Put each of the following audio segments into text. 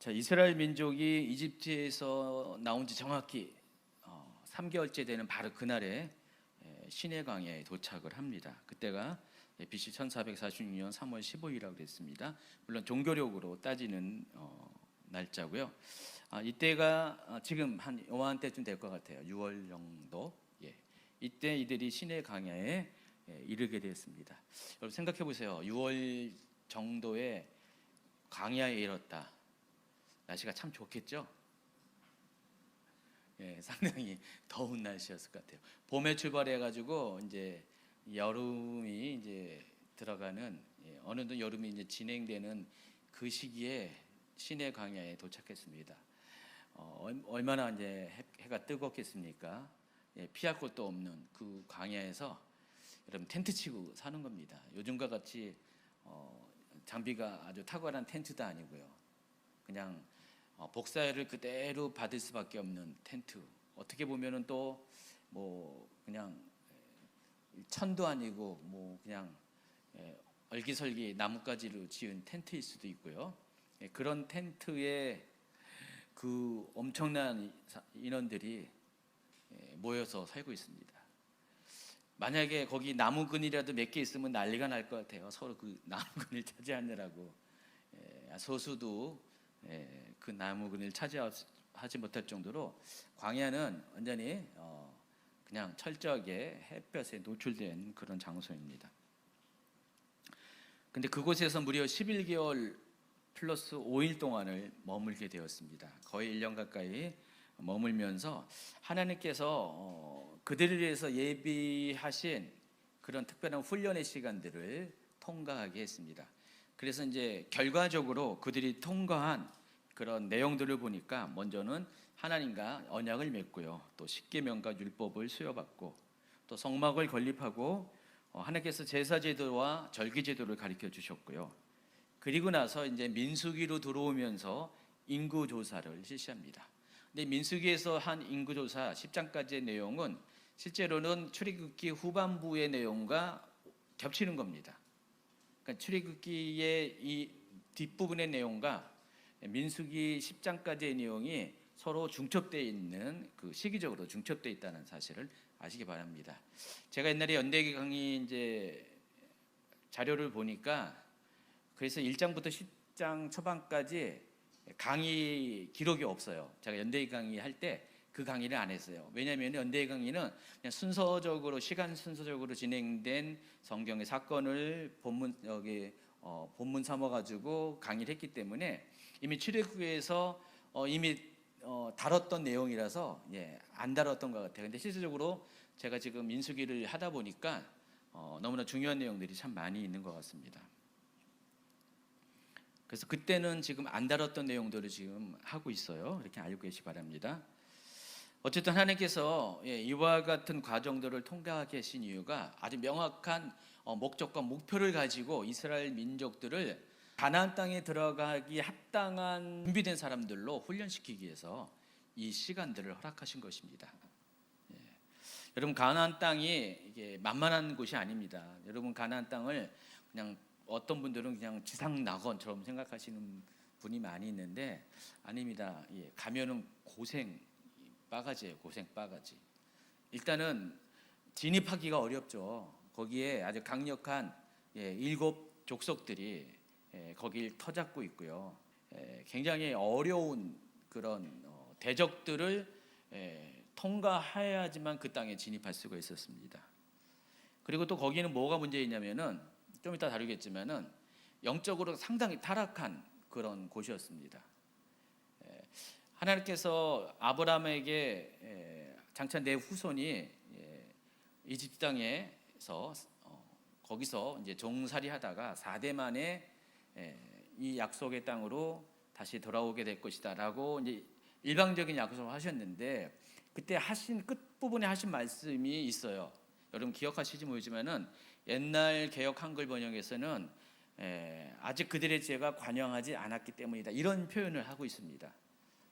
자, 이스라엘 민족이 이집트에서 나온 지 정확히 3개월째 되는 바로 그날에 시내 강야에 도착을 합니다. 그때가 BC 1446년 3월 15일이라고 됐습니다. 물론 종교력으로 따지는 날짜고요. 이때가 지금 한 요한때쯤 될 것 같아요. 6월 정도. 이때 이들이 시내 강야에 이르게 되었습니다. 여러분 생각해 보세요. 6월 정도에 강야에 이뤘다. 날씨가 참 좋겠죠? 상당히 더운 날씨였을 것 같아요. 봄에 출발해가지고 이제 여름이 이제 들어가는 어느덧 여름이 이제 진행되는 그 시기에 시내 강야에 도착했습니다. 얼마나 이제 해가 뜨겁겠습니까? 피할 곳도 없는 그 강야에서 여러분 텐트 치고 사는 겁니다. 요즘과 같이 장비가 아주 탁월한 텐트도 아니고요. 그냥 복사열을 그대로 받을 수밖에 없는 텐트. 어떻게 보면은 또 뭐 그냥 천도 아니고 뭐 그냥 얼기설기 나뭇가지로 지은 텐트일 수도 있고요. 그런 텐트에 그 엄청난 인원들이 모여서 살고 있습니다. 만약에 거기 나무근이라도 몇 개 있으면 난리가 날 것 같아요. 서로 그 나무근을 차지하느라고. 소수도 그 나무근을 차지하지 못할 정도로 광야는 완전히 그냥 철저하게 햇볕에 노출된 그런 장소입니다. 근데 그곳에서 무려 11개월 플러스 5일 동안을 머물게 되었습니다. 거의 1년 가까이 머물면서 하나님께서 그들을 위해서 예비하신 그런 특별한 훈련의 시간들을 통과하게 했습니다. 그래서 이제 결과적으로 그들이 통과한 그런 내용들을 보니까 먼저는 하나님과 언약을 맺고요. 또 십계명과 율법을 수여받고 또 성막을 건립하고 하나님께서 제사제도와 절기제도를 가르쳐 주셨고요. 그리고 나서 이제 민수기로 들어오면서 인구조사를 실시합니다. 근데 민수기에서 한 인구조사 10장까지의 내용은 실제로는 출애굽기 후반부의 내용과 겹치는 겁니다. 그러니까 출애굽기의 이 뒷부분의 내용과 민수기 10장까지의 내용이 서로 중첩되어 있는 그 시기적으로 중첩되어 있다는 사실을 아시기 바랍니다. 제가 옛날에 연대기 강의 이제 자료를 보니까 그래서 1장부터 10장 초반까지 강의 기록이 없어요. 제가 연대기 강의 할 때 그 강의를 안 했어요. 왜냐하면 연대기 강의는 그냥 순서적으로 시간 순서적으로 진행된 성경의 사건을 본문 삼아 가지고 강의를 했기 때문에 이미 출애굽기에서 이미 다뤘던 내용이라서 안 다뤘던 것 같아요. 근데 실질적으로 제가 지금 민수기를 하다 보니까 너무나 중요한 내용들이 참 많이 있는 것 같습니다. 그래서 그때는 지금 안 다뤘던 내용들을 지금 하고 있어요. 이렇게 알고 계시기 바랍니다. 어쨌든 하나님께서 이와 같은 과정들을 통과하게 하신 이유가 아주 명확한 목적과 목표를 가지고 이스라엘 민족들을 가나안 땅에 들어가기 합당한 준비된 사람들로 훈련시키기 위해서 이 시간들을 허락하신 것입니다. 여러분 가나안 땅이 이게 만만한 곳이 아닙니다. 여러분 가나안 땅을 그냥 어떤 분들은 그냥 지상 낙원처럼 생각하시는 분이 많이 있는데 아닙니다. 가면은 고생 바가지예요. 고생 바가지. 일단은 진입하기가 어렵죠. 거기에 아주 강력한 7 족속들이 거길 터잡고 있고요. 굉장히 어려운 그런 대적들을 통과해야지만 그 땅에 진입할 수가 있었습니다. 그리고 또 거기는 뭐가 문제이냐면은 좀 이따 다루겠지만은 영적으로 상당히 타락한 그런 곳이었습니다. 하나님께서 아브라함에게 장차 내 후손이 이집트 땅에서 거기서 이제 종살이하다가 4대 만에 이 약속의 땅으로 다시 돌아오게 될 것이다라고 이제 일방적인 약속을 하셨는데 그때 하신 끝부분에 하신 말씀이 있어요. 여러분 기억하실지 모르지만은 옛날 개역 한글 번역에서는 아직 그들의 죄가 관영하지 않았기 때문이다 이런 표현을 하고 있습니다.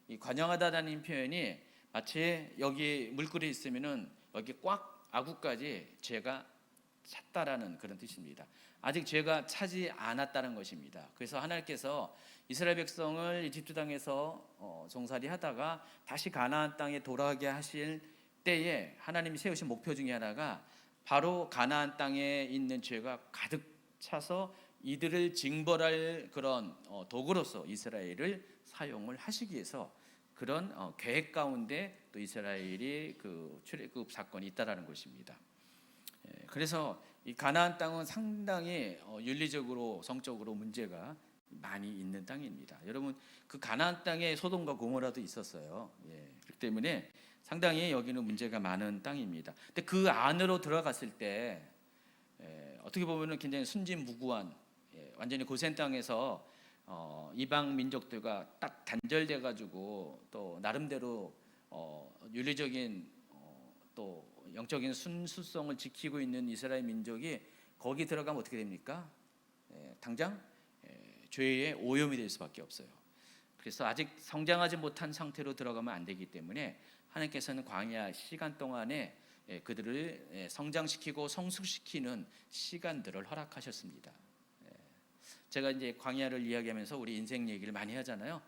이 관영하다라는 표현이 마치 여기 물결이 있으면은 여기 꽉 아구까지 죄가 찼다라는 그런 뜻입니다. 아직 죄가 차지 않았다는 것입니다. 그래서 하나님께서 이스라엘 백성을 이집트 땅에서 종살이 하다가 다시 가나안 땅에 돌아가게 하실 때에 하나님이 세우신 목표 중에 하나가 바로 가나안 땅에 있는 죄가 가득 차서 이들을 징벌할 그런 도구로서 이스라엘을 사용을 하시기 위해서 그런 계획 가운데 또 이스라엘이 그 출애굽 사건이 있다라는 것입니다. 그래서 이 가나안 땅은 상당히 윤리적으로 성적으로 문제가 많이 있는 땅입니다. 여러분 그 가나안 땅에 소돔과 고모라도 있었어요. 그렇기 때문에 상당히 여기는 문제가 많은 땅입니다. 근데 그 안으로 들어갔을 때 어떻게 보면은 굉장히 순진무구한 완전히 고센 땅에서 이방 민족들과 딱 단절돼 가지고 또 나름대로 윤리적인 또 영적인 순수성을 지키고 있는 이스라엘 민족이 거기 들어가면 어떻게 됩니까? 당장 죄의 오염이 될 수밖에 없어요. 그래서 아직 성장하지 못한 상태로 들어가면 안 되기 때문에 하나님께서는 광야 시간 동안에 그들을 성장시키고 성숙시키는 시간들을 허락하셨습니다. 제가 이제 광야를 이야기하면서 우리 인생 얘기를 많이 하잖아요.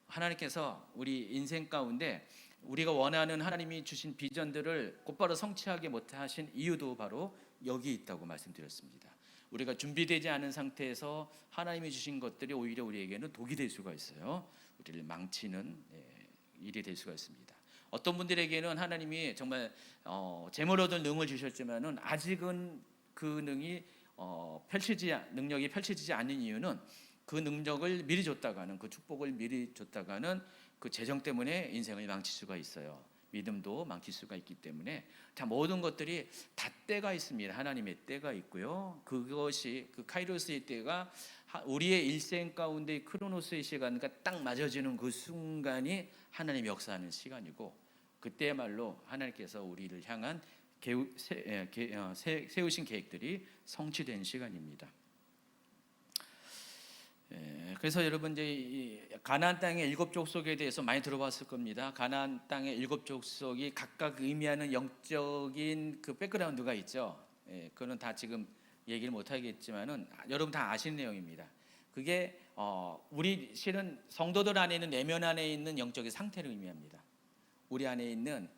하나님께서 우리 인생 가운데 우리가 원하는 하나님이 주신 비전들을 곧바로 성취하게 못하신 이유도 바로 여기 있다고 말씀드렸습니다. 우리가 준비되지 않은 상태에서 하나님이 주신 것들이 오히려 우리에게는 독이 될 수가 있어요. 우리를 망치는 일이 될 수가 있습니다. 어떤 분들에게는 하나님이 정말 재물 얻을 능을 주셨지만은 아직은 그 능력이 펼쳐지지 않는 이유는 그 능력을 미리 줬다가는 그 축복을 미리 줬다가는 그 재정 때문에 인생을 망칠 수가 있어요. 믿음도 망칠 수가 있기 때문에 자 모든 것들이 다 때가 있습니다. 하나님의 때가 있고요. 그것이 그 카이로스의 때가 우리의 일생 가운데 크로노스의 시간과 딱 맞아지는 그 순간이 하나님이 역사하는 시간이고 그때야말로 하나님께서 우리를 향한 세우신 계획들이 성취된 시간입니다. 그래서 여러분 이제 가나안 땅의 7 족속에 대해서 많이 들어봤을 겁니다. 가나안 땅의 7 족속이 각각 의미하는 영적인 그 백그라운드가 있죠. 그거는 다 지금 얘기를 못 하겠지만은 여러분 다 아시는 내용입니다. 그게 우리 실은 성도들 안에 있는 내면 안에 있는 영적인 상태를 의미합니다. 우리 안에 있는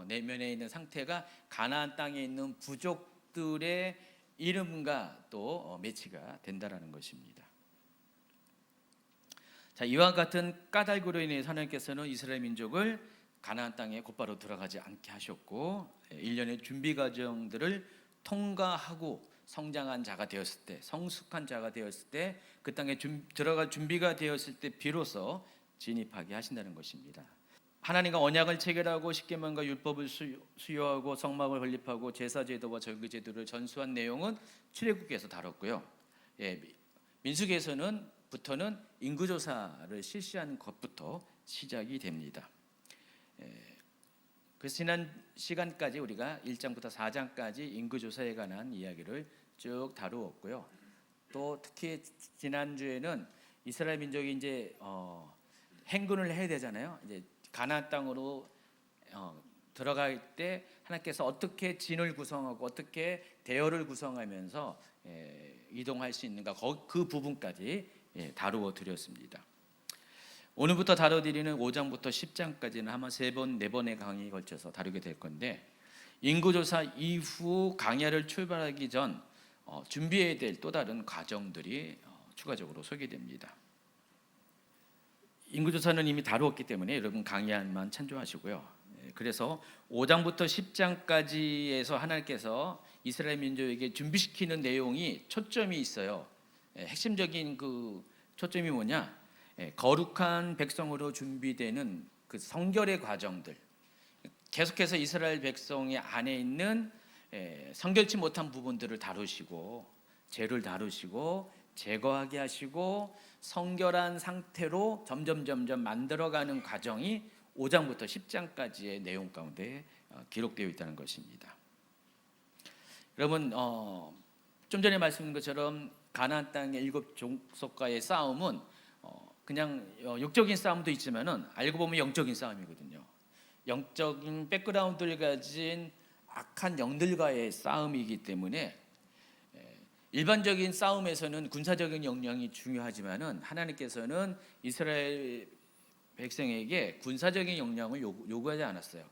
내면에 있는 상태가 가나안 땅에 있는 부족들의 이름과 또 매치가 된다라는 것입니다. 자, 이와 같은 까닭으로 인해 하나님께서는 이스라엘 민족을 가나안 땅에 곧바로 들어가지 않게 하셨고 일련의 준비 과정들을 통과하고 성장한 자가 되었을 때, 성숙한 자가 되었을 때, 그 땅에 들어갈 준비가 되었을 때 비로소 진입하게 하신다는 것입니다. 하나님과 언약을 체결하고 십계명과 율법을 수요하고 성막을 건립하고 제사제도와 절기제도를 전수한 내용은 출애굽기에서 다뤘고요. 민수기에서부터는 인구조사를 실시하는 것부터 시작이 됩니다. 그래서 지난 시간까지 우리가 1장부터 4장까지 인구조사에 관한 이야기를 쭉 다루었고요. 또 특히 지난주에는 이스라엘 민족이 이제 행군을 해야 되잖아요. 이제 가나안 땅으로 들어갈 때 하나님께서 어떻게 진을 구성하고 어떻게 대열을 구성하면서 이동할 수 있는가 그 부분까지 다루어 드렸습니다. 오늘부터 다뤄드리는 5장부터 10장까지는 아마 3번, 4번의 강의에 걸쳐서 다루게 될 건데 인구조사 이후 강야를 출발하기 전 준비해야 될 또 다른 과정들이 추가적으로 소개됩니다. 인구조사는 이미 다루었기 때문에 여러분 강의안만 참조하시고요. 그래서 5장부터 10장까지에서 하나님께서 이스라엘 민족에게 준비시키는 내용이 초점이 있어요. 핵심적인 그 초점이 뭐냐? 거룩한 백성으로 준비되는 그 성결의 과정들, 계속해서 이스라엘 백성의 안에 있는 성결치 못한 부분들을 다루시고 죄를 다루시고 제거하게 하시고 성결한 상태로 점점 만들어가는 과정이 5장부터 10장까지의 내용 가운데 기록되어 있다는 것입니다. 여러분 좀 전에 말씀드린 것처럼 가나안 땅의 7 족속과의 싸움은 그냥 육적인 싸움도 있지만은 알고 보면 영적인 싸움이거든요. 영적인 백그라운드를 가진 악한 영들과의 싸움이기 때문에 일반적인 싸움에서는 군사적인 역량이 중요하지만은 하나님께서는 이스라엘 백성에게 군사적인 역량을 요구하지 않았어요.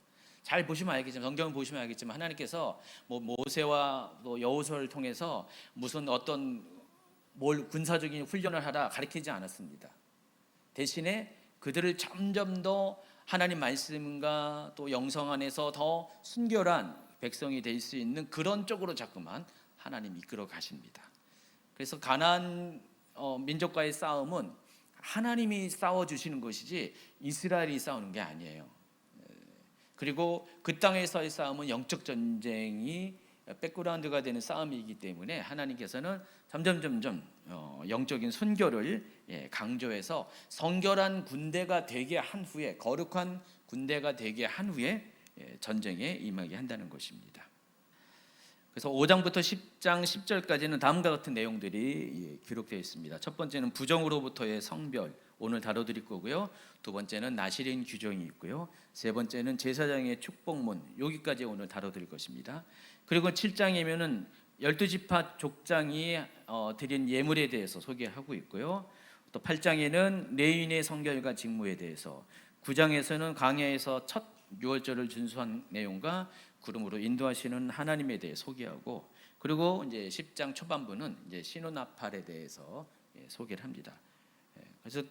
잘 보시면 알겠지만, 성경을 보시면 알겠지만, 하나님께서 뭐 모세와 또 여호수아를 통해서 무슨 어떤 군사적인 훈련을 하라 가르치지 않았습니다. 대신에 그들을 점점 더 하나님 말씀과 또 영성 안에서 더 순결한 백성이 될 수 있는 그런 쪽으로 자꾸만 하나님 이끌어 가십니다. 그래서 가나안 민족과의 싸움은 하나님이 싸워 주시는 것이지 이스라엘이 싸우는 게 아니에요. 그리고 그 땅에서의 싸움은 영적 전쟁이 백그라운드가 되는 싸움이기 때문에 하나님께서는 점점 영적인 순결을 강조해서 성결한 군대가 되게 한 후에, 거룩한 군대가 되게 한 후에 전쟁에 임하게 한다는 것입니다. 그래서 5장부터 10장 10절까지는 다음과 같은 내용들이 기록되어 있습니다. 첫 번째는 부정으로부터의 성별, 오늘 다뤄드릴 거고요. 두 번째는 나실인 규정이 있고요. 세 번째는 제사장의 축복문, 여기까지 오늘 다뤄드릴 것입니다. 그리고 7장이면은 12지파 족장이 드린 예물에 대해서 소개하고 있고요. 또 8장에는 레위인의 성결과 직무에 대해서, 9장에서는 광야에서 첫 유월절을 준수한 내용과 구름으로 인도하시는 하나님에 대해 소개하고, 그리고 이제 10장 초반부는 이제 신혼나팔에 대해서 소개를 합니다. 그래서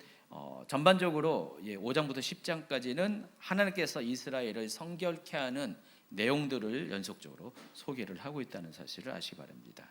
전반적으로 5장부터 10장까지는 하나님께서 이스라엘을 성결케 하는 내용들을 연속적으로 소개를 하고 있다는 사실을 아시기 바랍니다.